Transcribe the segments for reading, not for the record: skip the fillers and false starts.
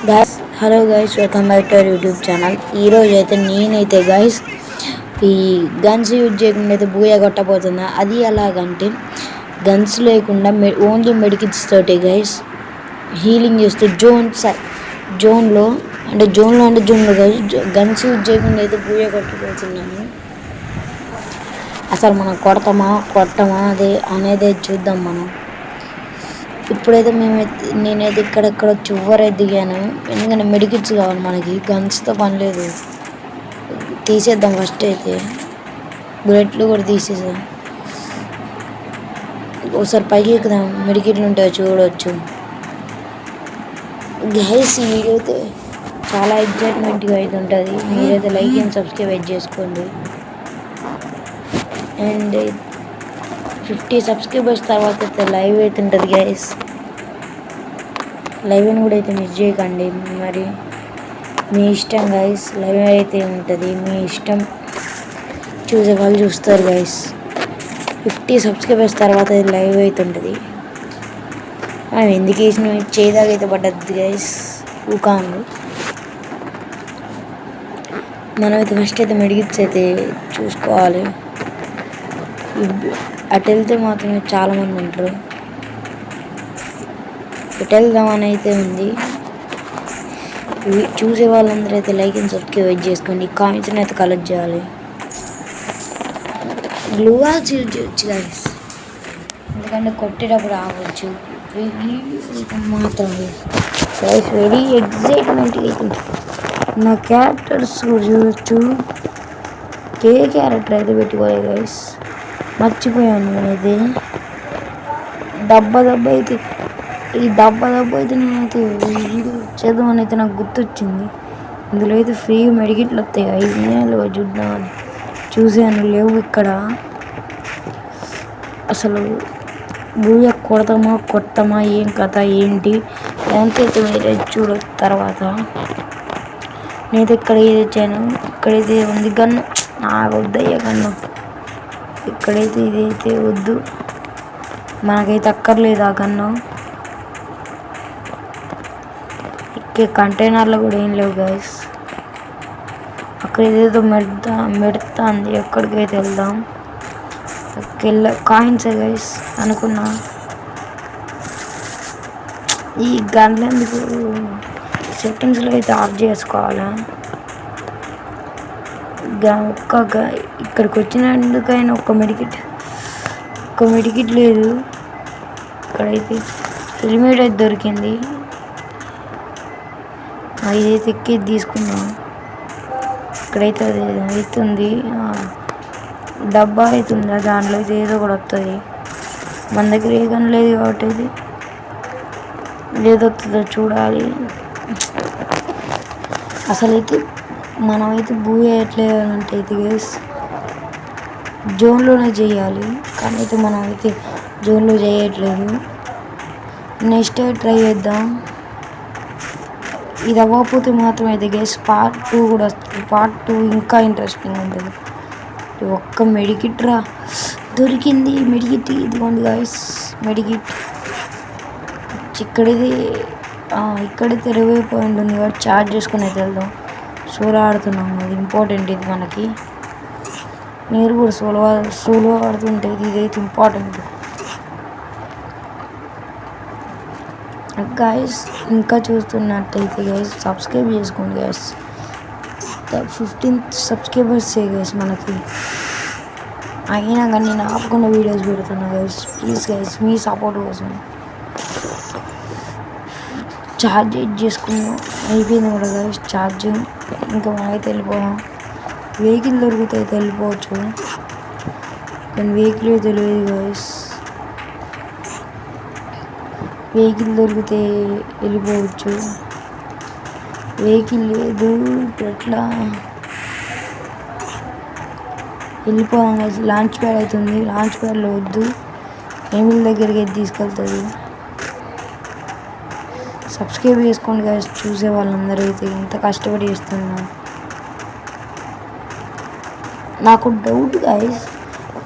Guys hello guys, welcome back to our YouTube channel. ఈరోజు అయితే నేనైతే గైస్ ఈ గన్స్ యూజ్ చేయకుండా అయితే బూయా కొట్టబోతున్నా. అది ఎలాగంటే గన్స్ లేకుండా ఓన్లీ మెడికిట్స్ తోటి గైస్ హీలింగ్ చేస్తూ జోన్లో గైస్ గన్స్ యూజ్ చేయకుండా అయితే బూయా కొట్టబోతున్నాను. అసలు మనం కొట్టమా అనేది చూద్దాం. మనం ఇప్పుడైతే నేనైతే ఇక్కడెక్కడ చివరైతే దిగాను. ఎందుకంటే మెడికిట్స్ కావాలి మనకి, గన్స్తో పని లేదు. తీసేద్దాం ఫస్ట్ అయితే, బుల్లెట్లు కూడా తీసేద్దాం. ఒకసారి పైకి ఎక్కుదాం, మెడికిట్లు ఉంటాయో చూడవచ్చు. గైస్ ఈ వీడియో అయితే చాలా ఎగ్జైట్మెంట్గా అయితే ఉంటుంది. మీరైతే లైక్ అండ్ సబ్స్క్రైబ్ చేసుకోండి. అండ్ 50 సబ్స్క్రైబర్స్ తర్వాత అయితే లైవ్ అయితే ఉంటుంది గైస్. లైవ్ అని కూడా అయితే మిస్ చేయకండి. మరి మీ ఇష్టం గైస్, లైవ్ అయితే ఉంటుంది, మీ ఇష్టం. చూసే వాళ్ళు చూస్తారు గైస్. 50 సబ్స్క్రైబర్స్ తర్వాత లైవ్ అయితే ఉంటుంది. ఎందుకు వేసిన చేయదాకైతే పడ్డది గైస్, ఊకాంగు. మనమైతే ఫస్ట్ అయితే మెడికిట్స్ అయితే చూసుకోవాలి. అటు వెళ్తే మాత్రమే చాలామంది ఉంటారు. ఇటు వెళ్దామని అయితే ఉంది. చూసే వాళ్ళందరూ అయితే లైక్ అండ్ సబ్స్క్రైబ్ చేసుకోండి. కామెంట్స్ని అయితే కలెక్ట్ చేయాలి. గ్లూ వాల్స్ యూజ్ చేయొచ్చు గైస్, ఎందుకంటే కొట్టేటప్పుడు ఆగవచ్చు. మాత్రమే గైస్ వెరీ ఎగ్జైట్మెంట్ అవుతుంది. నా క్యారెక్టర్స్ చూడొచ్చు. క్యారెక్టర్ అయితే పెట్టుకోలేదు గైస్, మర్చిపోయాను నేనైతే. దెబ్బ అయితే ఈ దెబ్బ అయితే నేనైతే వీడియో చేద్దామని అయితే నాకు గుర్తొచ్చింది. ఇందులో అయితే ఫ్రీ మెడికిట్లు వస్తాయి. 5 నెలలు చూద్దామని చూసాను, లేవు ఇక్కడ. అసలు బూయ కొడతామా ఏం కథ ఏంటి ఎంతైతే మీరే చూడొచ్చు తర్వాత. నేనైతే ఇక్కడ తెచ్చాను. ఇక్కడైతే ఉంది గన్ను, వద్దయ్యా గన్ను. ఇక్కడైతే ఇదైతే వద్దు, మనకైతే అక్కర్లేదు ఆ గన్ను. కంటైనర్లో కూడా ఏం లేవు గైస్. అక్కడ ఏదేదో మెడతాంది, ఎక్కడికైతే వెళ్దాం. కాయిన్స్ గైస్ అనుకున్నా. ఈ గన్లు ఎందుకు సెట్టింగ్స్లో అయితే ఆఫ్ చేసుకోవాలా? ఇక్కడికి వచ్చినందుకైనా ఒక్క మెడికిట్ లేదు. ఇక్కడైతే హెల్మెట్ అయితే దొరికింది, ఇదైతే ఎక్కేది తీసుకుందాం. ఇక్కడైతే అది అవుతుంది, డబ్బా అవుతుంది, దాంట్లో అయితే ఏదో కూడా వస్తుంది. మన దగ్గర ఏ గన్ లేదు కాబట్టి ఇది ఏదొస్తుందో చూడాలి. అసలైతే మనమైతే వేయట్లేదంటే అయితే గైస్ జోన్లోనే చేయాలి, కానీ అయితే మనం అయితే జోన్లో చేయట్లేదు. నెక్స్ట్ ట్రై చేద్దాం. ఇది అవ్వకపోతే మాత్రం అయితే గైస్ పార్ట్ 2 కూడా వస్తుంది. పార్ట్ 2 ఇంకా ఇంట్రెస్టింగ్ ఉంటుంది. ఒక్క మెడికిట్ దొరికింది. మెడికిట్ ఇదిగోండి గైస్, మెడికిట్. ఇక్కడైతే రివైవ్ పాయింట్ ఉంది కాబట్టి చార్జ్ చేసుకుని అయితే వెళ్దాం. సోలో ఆడుతున్నాం, అది ఇంపార్టెంట్. ఇది మనకి, మీరు కూడా సోలో ఆడుతుంటే ఇదైతే ఇంపార్టెంట్ గైస్. ఇంకా చూస్తున్నట్టయితే గైస్ సబ్స్క్రైబ్ చేసుకోండి గైస్. 15 సబ్స్క్రైబర్స్ గైస్ మనకి. అయినా కానీ నేను ఆపకుండా వీడియోస్ పెడుతున్నా guys. Please guys, me support కోసం. ఛార్జ్ చేసుకున్నాం, అయిపోయింది కూడా గైస్ ఛార్జ్. ఇంకా మనమైతే వెళ్ళిపోయాం. వెహికల్ దొరికితే అయితే వెళ్ళిపోవచ్చు, కానీ వెహికల్ తెలియదు గైస్. వెహికల్ దొరికితే వెళ్ళిపోవచ్చు, వెహికల్ లేదు. ఎట్లా వెళ్ళిపోదాం గైస్. లాంచ్ ప్యాడ్ అవుతుంది, లాంచ్ ప్యాడ్లో వద్దు, ఏమిల్ దగ్గరికి అయితే తీసుకెళ్తుంది. సబ్స్క్రైబ్ చేసుకోండి గైస్, చూసే వాళ్ళందరూ అయితే ఇంత కష్టపడి చేస్తున్నా. నాకు డౌట్ గైస్,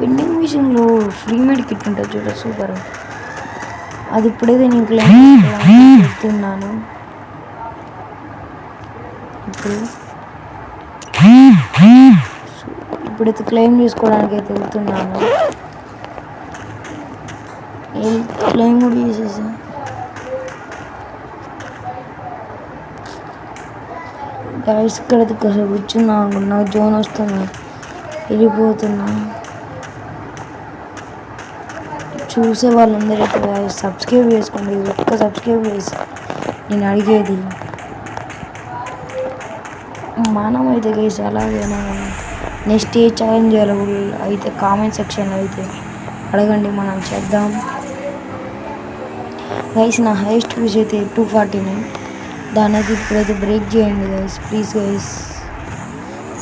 వెండింగ్ మిషన్లో ఫ్రీ మెడికిట్ ఉంటుంది చూడ, సూపర్. అది ఇప్పుడైతే నేను క్లెయిమ్ చేస్తున్నాను. ఇప్పుడైతే క్లెయిమ్ చేసుకోవడానికి అయితే వెళ్తున్నాను. క్లెయిమ్ కూడా చేసేసా. గైస్ ఇక్కడైతే కాసేపు కూర్చున్నా అనుకున్నా, జోన్ వస్తున్నా, వెళ్ళిపోతున్నా. చూసే వాళ్ళందరైతే సబ్స్క్రైబ్ చేసుకోండి. ఒక్క సబ్స్క్రైబ్ చేసి నేను అడిగేది. మనం అయితే గైస్ అలాగైనా నెక్స్ట్ ఏ ఛాలెంజ్ చేయాలి అయితే కామెంట్ సెక్షన్లో అయితే అడగండి, మనం చేద్దాం. గైస్ నా హైయెస్ట్ వ్యూస్ అయితే 249. దాన్ని అయితే ఇప్పుడైతే బ్రేక్ చేయండి గైస్, ప్లీజ్ గైస్.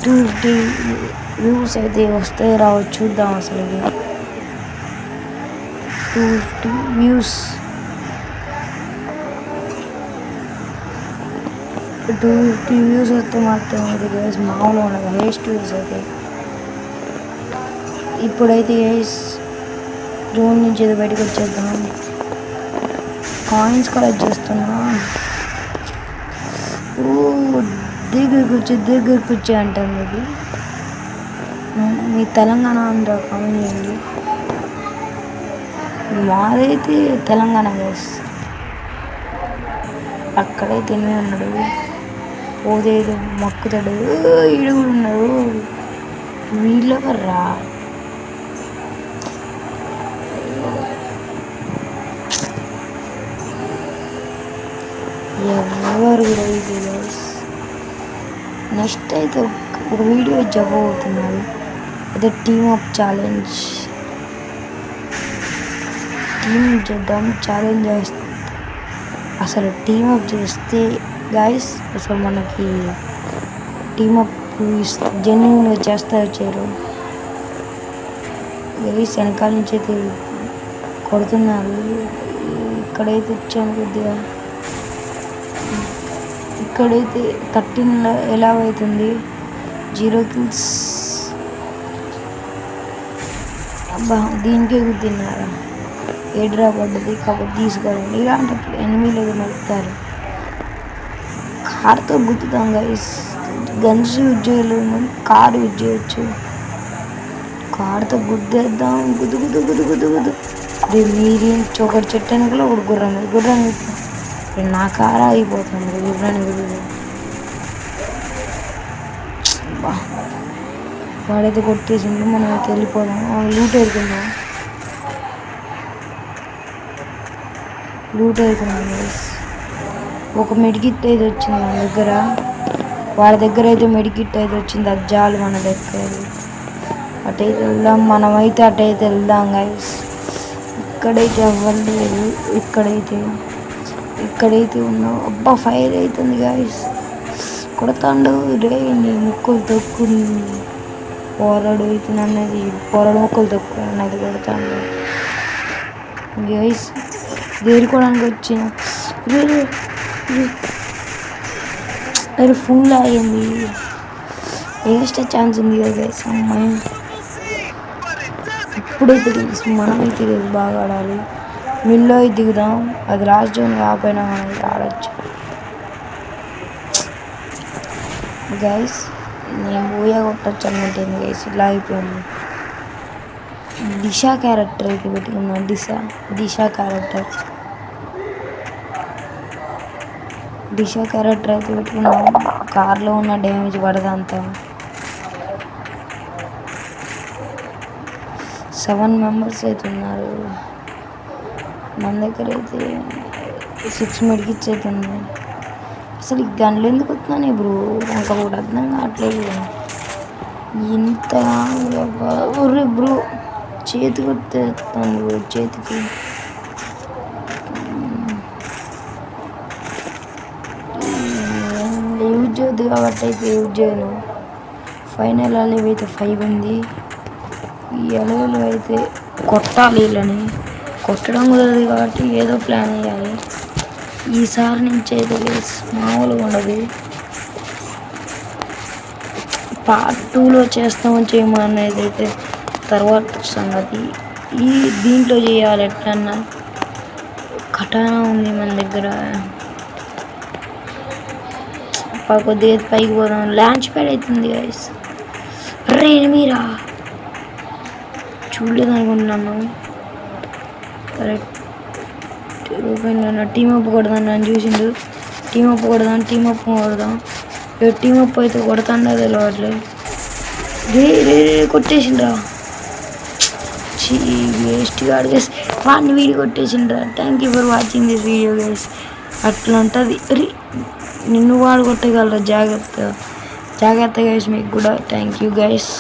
250 వ్యూస్ అయితే వస్తే రావచ్చు, చూద్దాం అసలు. 250 వ్యూస్, 250 వ్యూస్ వస్తే మాత్రం అయితే గైస్ మామూలు ఉండదు. హైయెస్ట్ వ్యూస్ అయితే ఇప్పుడైతే గైస్ జోన్ నుంచి ఏదో బయటకు వచ్చేద్దాం. కాయిన్స్ కలెక్ట్ చేస్తున్నా. దగ్గరకు వచ్చి అంటుంది అది. మీ తెలంగాణ ఆంధ్ర కామెంట్ చేయండి. మాదైతే తెలంగాణ గైస్. అక్కడైతే ఉన్నాడు, పోదేదో మొక్కుతాడు, ఈడు కూడా ఉన్నాడు. వీళ్ళెవర్రా? ఎవరు కూడా ఇది గైస్. నెక్స్ట్ అయితే ఒక వీడియో చెప్పబోతున్నారు, అదే టీమ్ అప్ ఛాలెంజ్. టీమ్ చేద్దాం, ఛాలెంజ్ చేస్తే అసలు టీమ్ అప్ చేస్తే గైస్ అసలు మనకి టీమ్ అప్ జెన్యున్గా చేస్తారు చేయరు గైస్. వెనకాల నుంచి అయితే కొడుతున్నారు. ఇక్కడైతే వచ్చాను కొద్దిగా. ఇక్కడైతే 13 ఎలా అవుతుంది, 0 kills. అబ్బా దీనికే గుర్తిన్నారా? ఏ డ్రాప్ పడ్డది కాబట్టి తీసుకోవాలండి. ఇలాంటప్పుడు ఎనిమిది లేదు నడుపుతారు. కార్తో గుర్తుతాం గైస్. గన్స్ యూజ్ చేయలేము, కారు యూజ్ చేయొచ్చు. కార్తో గుద్దేద్దాం. గుద్దు గుద్దు గుద్దు గుద్దు గుద్దు. మీరు ఒకటి చెట్టు వెనకలో ఒకటి గుర్రం నా కారు అయిపోతుంది గుర్రాన్ని గుర్రు. వాడైతే కొట్టేసిండు, మనం అయితే వెళ్ళిపోదాం. లూట్ అవుతున్నాం గైస్. ఒక మెడికిట్ అయితే వచ్చింది మన దగ్గర, వాడి దగ్గర అయితే మెడికిట్ అయితే వచ్చింది. అజ్జాలు మన దగ్గర. అటైతే వెళ్దాం, మనమైతే అటైతే వెళ్దాం గైస్. ఇక్కడైతే అవ్వలేదు, ఇక్కడైతే ఉన్నావు. అబ్బా ఫైర్ అవుతుంది గైస్, కొడతాండు రే. నీ ముక్కలు తొక్కు, పోరాడు అవుతుంది అన్నది, పోరాడు ముక్కలు తొక్కు అన్నది కొడతాండు గైస్. దేరుకోవడానికి వచ్చిన అరే ఫుల్ అయ్యింది. వేస్ట్ ఛాన్స్ ఉంది కదా గైస్. అమ్మాయి ఇప్పుడైతే మనమైతే బాగా ఆడాలి. మిల్లో దిగుదాం, అది లాస్ట్ జోన్ కాకపోయినా మనం ఆడచ్చు గైస్. నేను బోయా కొట్టచ్చు అన్నట్టుంది గైస్, ఇలా అయిపోయింది. దిశా క్యారెక్టర్ అయితే పెట్టుకున్నాం. దిశా క్యారెక్టర్ అయితే పెట్టుకున్నాం. కార్లో ఉన్న డ్యామేజ్ పడదంతా. 7 మెంబర్స్ అయితే ఉన్నారు. మన దగ్గర అయితే 6 మెడికిట్స్ అయితే ఉన్నాయి. అసలు ఈ గన్లు ఎందుకు వస్తున్నాయి బ్రో, నాకు ఒకటి అర్థం కావట్లేదు. ఇంత బ్రో చేతి కొట్టేస్తాను బ్రో, చేతికి యూజ్ చేయొద్దు కాబట్టి అయితే యూజ్ చేయను. ఫైనల్ అలెవ్ అయితే 5 ఉంది. ఈ అలెవ్లో అయితే కొట్టాలి. వీళ్ళని కొట్టడం కుదరదు కాబట్టి ఏదో ప్లాన్ వేయాలి. ఈసారి నుంచి అయితే మామూలుగా ఉండదు. పార్ట్ 2లో చేస్తామని చేయమనేది అయితే తర్వాత సంగతి. దీంట్లో చేయాలి ఎట్లన్నా. కటానా ఉంది మన దగ్గర, కొద్దిగా పైకి పోదాం. లాంచ్ ప్యాడ్ అవుతుంది గైస్. అరే ఎనిమిరా చూడలేదు అనుకుంటున్నాను. కరెక్ట్ టీమ్ అప్ కొడదాం. నన్ను చూసిండు. టీమ్ అప్ కొడదాం. టీమ్ అప్ అయితే కొడతాండా తెలియట్లేదు. రే కొట్టేసిండ్రా. వేస్ట్ గాడు గైస్. వాడిని వీడియో కొట్టేసిండ్రా. Thank you for watching this video guys. అట్లా ఉంటుంది. నిన్ను వాడు కొట్టగలరా? జాగ్రత్త గైస్. మీకు కూడా థ్యాంక్ యూ గైస్.